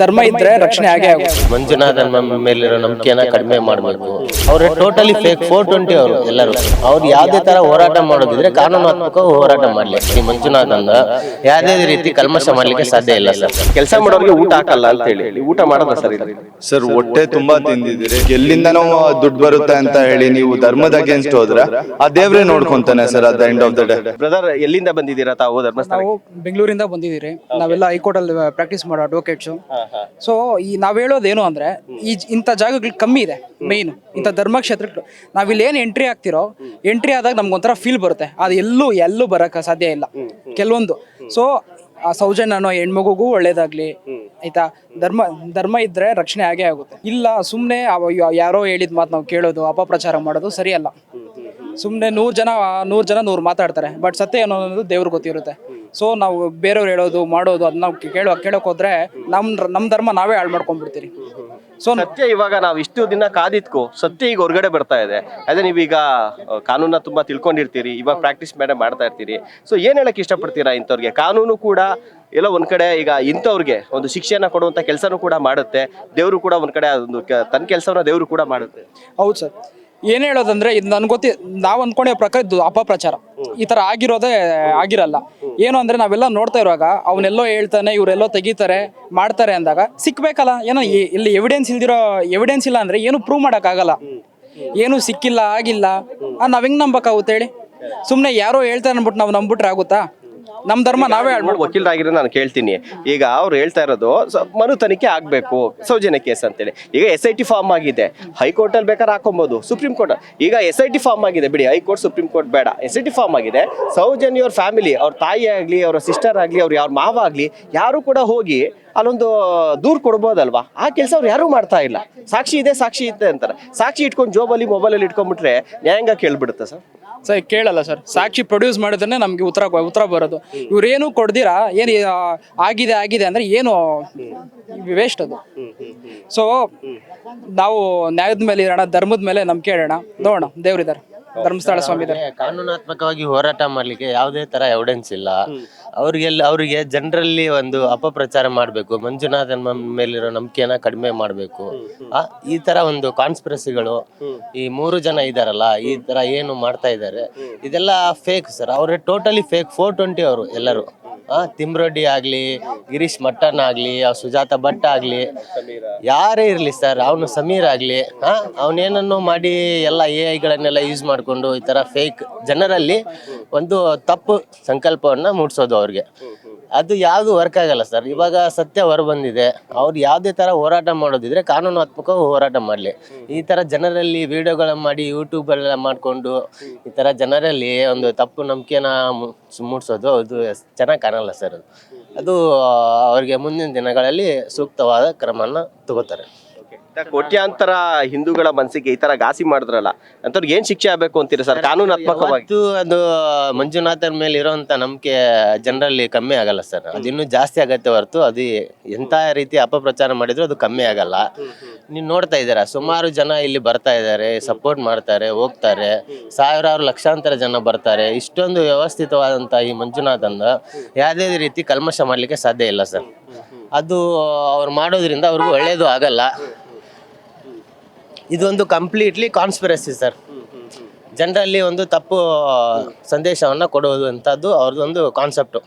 ಧರ್ಮ ಇದ್ರೆ ರಕ್ಷಣೆ ಆಗೇ ಆಗುತ್ತೆ. ಮಂಜುನಾಥನ್ ಮೇಲಿರೋ ನಂಬಿಕೆನ ಕಡಿಮೆ ಮಾಡಬೇಕು. ಅವ್ರು ಟೋಟಲಿ ಫೇಕ್ 420 ಅವರು ಎಲ್ಲರೂ. ಅವ್ರು ಯಾವ್ದೇ ತರ ಹೋರಾಟ ಮಾಡೋದಿದ್ರೆ ಕಾನೂನಾತ್ಮಕ ಹೋರಾಟ ಮಾಡ್ಲಿ. ಈ ಮಂಜುನಾಥನ್ ಯಾವ್ದೇ ರೀತಿ ಕಲ್ಮಶ ಮಾಡ್ಲಿಕ್ಕೆ ಸಾಧ್ಯ ಇಲ್ಲ ಸರ್. ಕೆಲಸ ಮಾಡೋರಿಗೆ ಊಟ ಹಾಕಲ್ಲ ಅಂತ ಹೇಳಿ ಊಟ ಮಾಡೋದ ಸರ್ ಇದು? ಸರ್ ಹೊಟ್ಟೆ ತುಂಬಾ ತಿಂದಿದ್ದೀರಿ, ಎಲ್ಲಿಂದನೋ ದುಡ್ಡು ಬರುತ್ತೆ ಅಂತ ಹೇಳಿ ನೀವು ಧರ್ಮದ ಅಗೇನ್ಸ್ಟ್ ಹೋದ್ರೆ ಆ ದೇವ್ರೆ ನೋಡ್ಕೊಂತಾನೆ sir at the end of the day. Brother, ಎಲ್ಲಿಂದ ಬಂದಿದ್ದೀರಾ ತಾವು ಧರ್ಮಸ್ಥಳ? ನಾವು ಬೆಂಗಳೂರಿಂದ ಬಂದಿದ್ದೀರಿ. ನಾವೆಲ್ಲ ಹೈಕೋರ್ಟ್ ಅಲ್ಲಿ ಪ್ರಾಕ್ಟೀಸ್ ಮಾಡೋ ಅಡ್ವೊಕೇಟ್ಸ್. ಸೊ ಈ ನಾವ್ ಹೇಳೋದೇನು ಅಂದ್ರೆ ಇಂಥ ಜಾಗಗಳು ಕಮ್ಮಿ ಇದೆ. ಮೇನ್ ಇಂಥ ಧರ್ಮಕ್ಷೇತ್ರಗಳು ನಾವಿಲ್ಲಿ ಏನ್ ಎಂಟ್ರಿ ಆಗ್ತಿರೋ, ಎಂಟ್ರಿ ಆದಾಗ ನಮ್ಗೊಂಥರ ಫೀಲ್ ಬರುತ್ತೆ. ಅದು ಎಲ್ಲೂ ಬರಕ್ಕೆ ಸಾಧ್ಯ ಇಲ್ಲ ಕೆಲವೊಂದು. ಸೊ ಆ ಸೌಜನ್ಯ ಅನ್ನೋ ಹೆಣ್ಮಗುಗೂ ಒಳ್ಳೇದಾಗ್ಲಿ ಆಯ್ತಾ. ಧರ್ಮ ಇದ್ರೆ ರಕ್ಷಣೆ ಆಗೇ ಆಗುತ್ತೆ. ಇಲ್ಲ ಸುಮ್ನೆ ಯಾರೋ ಹೇಳಿದ ಮಾತು ನಾವು ಕೇಳೋದು, ಅಪಪ್ರಚಾರ ಮಾಡೋದು ಸರಿಯಲ್ಲ. ಸುಮ್ನೆ 100 ಜನ 100 ಮಾತಾಡ್ತಾರೆ, ಬಟ್ ಸತ್ಯ ಅನ್ನೋದು ದೇವ್ರಿಗೆ ಗೊತ್ತಿರುತ್ತೆ. ಸೊ ನಾವು ಬೇರೆಯವ್ರು ಹೇಳೋದು ಮಾಡೋದು ಅದನ್ನ ನಾವು ಕೇಳೋಕೆ ಹೋದ್ರೆ ನಮ್ ಧರ್ಮ ನಾವೇ ಹಾಳು ಮಾಡ್ಕೊಂಡ್ಬಿಡ್ತೀರಿ. ಸೊ ಸತ್ಯ ಇವಾಗ ನಾವು ಇಷ್ಟು ದಿನ ಕಾದಿದ್ಕೋ ಸತ್ಯ ಈಗ ಹೊರಗಡೆ ಬರ್ತಾ ಇದೆ. ಅದೇ ನೀವೀಗ ಕಾನೂನ ತುಂಬಾ ತಿಳ್ಕೊಂಡಿರ್ತೀರಿ, ಇವಾಗ ಪ್ರಾಕ್ಟೀಸ್ ಮಾಡ್ತಾ ಇರ್ತೀರಿ. ಸೊ ಏನ್ ಹೇಳಕ್ ಇಷ್ಟಪಡ್ತೀರಾ ಇಂಥವ್ರಿಗೆ? ಕಾನೂನು ಕೂಡ ಎಲ್ಲ ಒಂದ್ ಕಡೆ ಈಗ ಇಂಥವ್ರಿಗೆ ಒಂದು ಶಿಕ್ಷೆನ ಕೊಡುವಂತ ಕೆಲಸನೂ ಕೂಡ ಮಾಡುತ್ತೆ. ದೇವ್ರು ಕೂಡ ಒಂದ್ ಕಡೆ ಒಂದು ತನ್ನ ಕೆಲಸವನ್ನ ದೇವ್ರು ಕೂಡ ಮಾಡುತ್ತೆ. ಹೌದು ಸರ್. ಏನ್ ಹೇಳೋದಂದ್ರೆ ಇದು ನನ್ಗೆ ನಾವ್ ಅನ್ಕೊಂಡೇ ಪ್ರಕಾರ ಇದು ಅಪಪ್ರಚಾರ. ಈ ತರ ಆಗಿರಲ್ಲ. ಏನು ಅಂದ್ರೆ ನಾವೆಲ್ಲ ನೋಡ್ತಾ ಇರುವಾಗ ಅವನೆಲ್ಲೋ ಹೇಳ್ತಾನೆ, ಇವರೆಲ್ಲೋ ತೆಗಿತಾರೆ ಮಾಡ್ತಾರೆ ಅಂದಾಗ ಸಿಕ್ಬೇಕಲ್ಲ. ಏನೋ ಇಲ್ಲಿ ಎವಿಡೆನ್ಸ್ ಇಲ್ಲ ಅಂದ್ರೆ ಏನು ಪ್ರೂವ್ ಮಾಡಕ್ ಆಗಲ್ಲ. ಏನು ಸಿಕ್ಕಿಲ್ಲ ಆಗಿಲ್ಲ ನಾವ್ ಹೆಂಗ್ ನಂಬಕ್ಕಾಗುತ್ತೆ ಹೇಳಿ? ಸುಮ್ನೆ ಯಾರೋ ಹೇಳ್ತಾರೆ ಅನ್ಬಿಟ್ಟು ನಾವ್ ನಂಬಿಟ್ರೆ ಆಗುತ್ತಾ? ನಮ್ ಧರ್ಮ ನಾವೇ ವಕೀಲರಾಗಿರೋ ನಾನು ಕೇಳ್ತೀನಿ. ಈಗ ಅವ್ರು ಹೇಳ್ತಾ ಇರೋದು ಮರು ತನಿಖೆ ಆಗ್ಬೇಕು ಸೌಜನ್ಯ ಕೇಸ್ ಅಂತೇಳಿ. ಈಗ SIT ಫಾರ್ಮ್ ಆಗಿದೆ, ಹೈಕೋರ್ಟ್ ಅಲ್ಲಿ ಬೇಕಾದ್ರೆ ಹಾಕೊಬಹುದು, ಸುಪ್ರೀಂ ಕೋರ್ಟ್. ಈಗ SIT ಫಾರ್ಮ್ ಆಗಿದೆ, ಬಿಡಿ ಹೈಕೋರ್ಟ್ ಸುಪ್ರೀಂ ಕೋರ್ಟ್ ಬೇಡ, SIT ಫಾರ್ಮ್ ಆಗಿದೆ. ಸೌಜನ್ಯ ಅವ್ರ ಫ್ಯಾಮಿಲಿ, ಅವ್ರ ತಾಯಿ ಆಗ್ಲಿ, ಅವ್ರ ಸಿಸ್ಟರ್ ಆಗ್ಲಿ, ಅವ್ರ ಯಾರ ಮಾವ ಆಗ್ಲಿ, ಯಾರು ಕೂಡ ಹೋಗಿ ಅಲ್ಲೊಂದು ದೂರ್ ಕೊಡ್ಬೋದಲ್ವಾ? ಆ ಕೆಲಸ ಅವ್ರು ಯಾರು ಮಾಡ್ತಾ ಇಲ್ಲ. ಸಾಕ್ಷಿ ಇದೆ ಅಂತಾರೆ. ಸಾಕ್ಷಿ ಇಟ್ಕೊಂಡು ಜೋಬಲ್ಲಿ ಮೊಬೈಲಲ್ಲಿ ಇಟ್ಕೊಂಡ್ಬಿಟ್ರೆ ನ್ಯಾಯಾಂಗ ಕೇಳ್ಬಿಡುತ್ತೆ ಸರ್ ಕೇಳಲ್ಲ ಸರ್. ಸಾಕ್ಷಿ ಪ್ರೊಡ್ಯೂಸ್ ಮಾಡಿದ್ರೆ ನಮ್ಗೆ ಉತ್ತರ ಬರೋದು. ಇವ್ರೇನು ಕೊಡ್ದಿರಾ ಏನು ಆಗಿದೆ ಅಂದ್ರೆ ಏನು ವೇಸ್ಟ್ ಅದು. ಸೊ ನಾವು ನ್ಯಾಯದ ಮೇಲೆ ಇರೋಣ, ಧರ್ಮದ ಮೇಲೆ ನಂಬಿಕೆ ಇಡೋಣ. ನೋಡೋಣ, ದೇವ್ರಿದ್ದಾರೆ, ಧರ್ಮಸ್ಥಳ ಸ್ವಾಮಿ ಇದ್ದಾರೆ. ಕಾನೂನಾತ್ಮಕವಾಗಿ ಹೋರಾಟ ಮಾಡ್ಲಿಕ್ಕೆ ಯಾವುದೇ ತರ ಎವಿಡೆನ್ಸ್ ಇಲ್ಲ. ಅವ್ರಿಗೆ ಜನರಲ್ಲಿ ಒಂದು ಅಪಪ್ರಚಾರ ಮಾಡಬೇಕು, ಮಂಜುನಾಥನ್ ಮೇಲಿರೋ ನಂಬಿಕೆನ ಕಡಿಮೆ ಮಾಡಬೇಕು. ಈ ತರ ಒಂದು ಕಾನ್ಸ್ಪಿರಸಿಗಳು ಈ 3 ಜನ ಇದಾರಲ್ಲ, ಈ ತರ ಏನು ಮಾಡ್ತಾ ಇದ್ದಾರೆ, ಇದೆಲ್ಲ ಫೇಕ್ ಸರ್. ಅವ್ರೆ ಟೋಟಲಿ ಫೇಕ್ 420 ಅವರು ಎಲ್ಲರೂ. ತಿಮ್ರೊಡ್ಡಿ ಆಗ್ಲಿ, ಗಿರೀಶ್ ಮಟ್ಟನ್ ಆಗ್ಲಿ, ಸುಜಾತ ಭಟ್ ಆಗ್ಲಿ, ಯಾರೇ ಇರ್ಲಿ ಸರ್, ಅವನು ಸಮೀರ್ ಆಗ್ಲಿ, ಅವನೇನನ್ನು ಮಾಡಿ ಎಲ್ಲ AI ಯೂಸ್ ಮಾಡ್ಕೊಂಡು ಈ ತರ ಫೇಕ್ ಜನರಲ್ಲಿ ಒಂದು ತಪ್ಪು ಸಂಕಲ್ಪವನ್ನ ಮೂಡಿಸೋದು ಅವ್ರಿಗೆ. ಅದು ಯಾವ್ದು ವರ್ಕ್ ಆಗಲ್ಲ ಸರ್. ಇವಾಗ ಸತ್ಯ ಹೊರ ಬಂದಿದೆ. ಅವ್ರು ಯಾವ್ದೇ ತರ ಹೋರಾಟ ಮಾಡೋದಿದ್ರೆ ಕಾನೂನಾತ್ಮಕ ಹೋರಾಟ ಮಾಡ್ಲಿ. ಈ ತರ ಜನರಲ್ಲಿ ವಿಡಿಯೋಗಳನ್ನ ಮಾಡಿ ಯೂಟ್ಯೂಬ್ ಎಲ್ಲ ಮಾಡ್ಕೊಂಡು ಈ ತರ ಜನರಲ್ಲಿ ಒಂದು ತಪ್ಪು ನಂಬಿಕೆನ ಮೂಡಿಸೋದು ಅದು ಚೆನ್ನಾಗಿ ಕಾಣಲ್ಲ ಸರ್. ಅದು ಅವ್ರಿಗೆ ಮುಂದಿನ ದಿನಗಳಲ್ಲಿ ಸೂಕ್ತವಾದ ಕ್ರಮನ ತಗೋತಾರೆ. ಕೋಟ್ಯಾಂತರ ಹಿಂದೂಗಳ ಮನಸ್ಸಿಗೆ ಈ ತರ ಘಾಸಿ ಮಾಡಿದ್ರಲ್ಲ ಅಂತವ್ರಿಗೆ ಏನ್ ಶಿಕ್ಷೆ ಆಗ್ಬೇಕು ಅಂತೀರಾ ಸರ್ ಕಾನೂನಾತ್ಮಕವಾಗಿ? ಅದು ಮಂಜುನಾಥನ್ ಮೇಲೆ ಇರೋಂತ ನಂಬಿಕೆ ಜನರಲ್ಲಿ ಕಮ್ಮಿ ಆಗಲ್ಲ ಸರ್. ಅದು ಇನ್ನೂ ಜಾಸ್ತಿ ಆಗತ್ತೆ ಹೊರತು ಅದು ಎಂತ ರೀತಿ ಅಪಪ್ರಚಾರ ಮಾಡಿದ್ರು ಅದು ಕಮ್ಮಿ ಆಗಲ್ಲ. ನೀವು ನೋಡ್ತಾ ಇದ್ದೀರಾ, ಸುಮಾರು ಜನ ಇಲ್ಲಿ ಬರ್ತಾ ಇದ್ದಾರೆ, ಸಪೋರ್ಟ್ ಮಾಡ್ತಾರೆ, ಹೋಗ್ತಾರೆ, ಸಾವಿರಾರು ಲಕ್ಷಾಂತರ ಜನ ಬರ್ತಾರೆ. ಇಷ್ಟೊಂದು ವ್ಯವಸ್ಥಿತವಾದಂತ ಈ ಮಂಜುನಾಥನ್ ಯಾವುದೇ ರೀತಿ ಕಲ್ಮಶ ಮಾಡ್ಲಿಕ್ಕೆ ಸಾಧ್ಯ ಇಲ್ಲ ಸರ್. ಅದು ಅವ್ರು ಮಾಡೋದ್ರಿಂದ ಅವ್ರಿಗೂ ಒಳ್ಳೇದು ಆಗಲ್ಲ. ಇದೊಂದು ಕಂಪ್ಲೀಟ್ಲಿ ಕಾನ್ಸ್ಪಿರಸಿ ಸರ್. ಜನರಲ್ಲಿ ಒಂದು ತಪ್ಪು ಸಂದೇಶವನ್ನ ಕೊಡುವುದು ಅಂತದ್ದು ಅವ್ರದ್ದೊಂದು ಕಾನ್ಸೆಪ್ಟು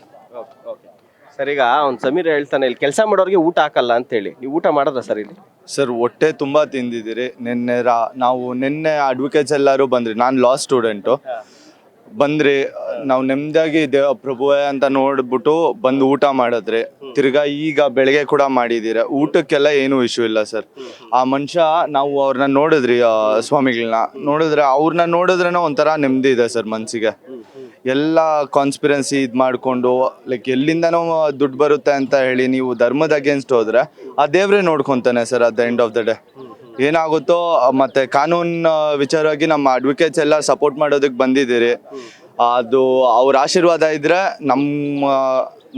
ಸರ್. ಈಗ ಅವ್ನು ಸಮೀರ್ ಹೇಳ್ತಾನೆ ಇಲ್ಲಿ ಕೆಲಸ ಮಾಡೋರಿಗೆ ಊಟ ಹಾಕಲ್ಲ ಅಂತ ಹೇಳಿ, ನೀವು ಊಟ ಮಾಡೋದ ಸರ್ ಇಲ್ಲಿ? ಸರ್ ಹೊಟ್ಟೆ ತುಂಬಾ ತಿಂದಿದ್ದೀರಿ. ನಾವು ನಿನ್ನೆ ಅಡ್ವೊಕೇಟ್ಸ್ ಎಲ್ಲರೂ ಬಂದ್ರಿ. ನಾನು ಲಾ ಸ್ಟೂಡೆಂಟು. ಬಂದ್ರಿ, ನಾವು ನೆಮ್ಮದಿಯಾಗಿ ಪ್ರಭುವೇ ಅಂತ ನೋಡ್ಬಿಟ್ಟು ಬಂದು ಊಟ ಮಾಡಿದ್ರೆ, ತಿರ್ಗಾ ಈಗ ಬೆಳಗ್ಗೆ ಕೂಡ ಮಾಡಿದ್ದೀರ. ಊಟಕ್ಕೆಲ್ಲ ಏನು ಇಶ್ಯೂ ಇಲ್ಲ ಸರ್. ಆ ಮನುಷ್ಯ, ನಾವು ಅವ್ರನ್ನ ನೋಡಿದ್ರಿ, ಸ್ವಾಮಿಗಳನ್ನ ಅವ್ರನ್ನ ನೋಡಿದ್ರೇನೋ ಒಂಥರ ನೆಮ್ಮದಿ ಇದೆ ಸರ್ ಮನ್ಸಿಗೆ. ಎಲ್ಲ ಕಾನ್ಸ್ಪಿರೆನ್ಸಿ ಇದು ಮಾಡಿಕೊಂಡು ಎಲ್ಲಿಂದನೋ ದುಡ್ಡು ಬರುತ್ತೆ ಅಂತ ಹೇಳಿ ನೀವು ಧರ್ಮದ ಅಗೇನ್ಸ್ಟ್ ಹೋದ್ರೆ ಆ ದೇವ್ರೆ ನೋಡ್ಕೊಂತಾನೆ sir at the end of the day. ಏನಾಗುತ್ತೋ ಮತ್ತೆ ಕಾನೂನು ವಿಚಾರವಾಗಿ ನಮ್ಮ ಅಡ್ವೊಕೇಟ್ಸ್ ಎಲ್ಲ ಸಪೋರ್ಟ್ ಮಾಡೋದಕ್ಕೆ ಬಂದಿದ್ದೀರಿ. ಅದು ಅವ್ರ ಆಶೀರ್ವಾದ ಇದ್ರೆ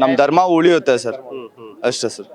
ನಮ್ಮ ಧರ್ಮ ಉಳಿಯುತ್ತೆ ಸರ್. ಅಷ್ಟೇ ಸರ್.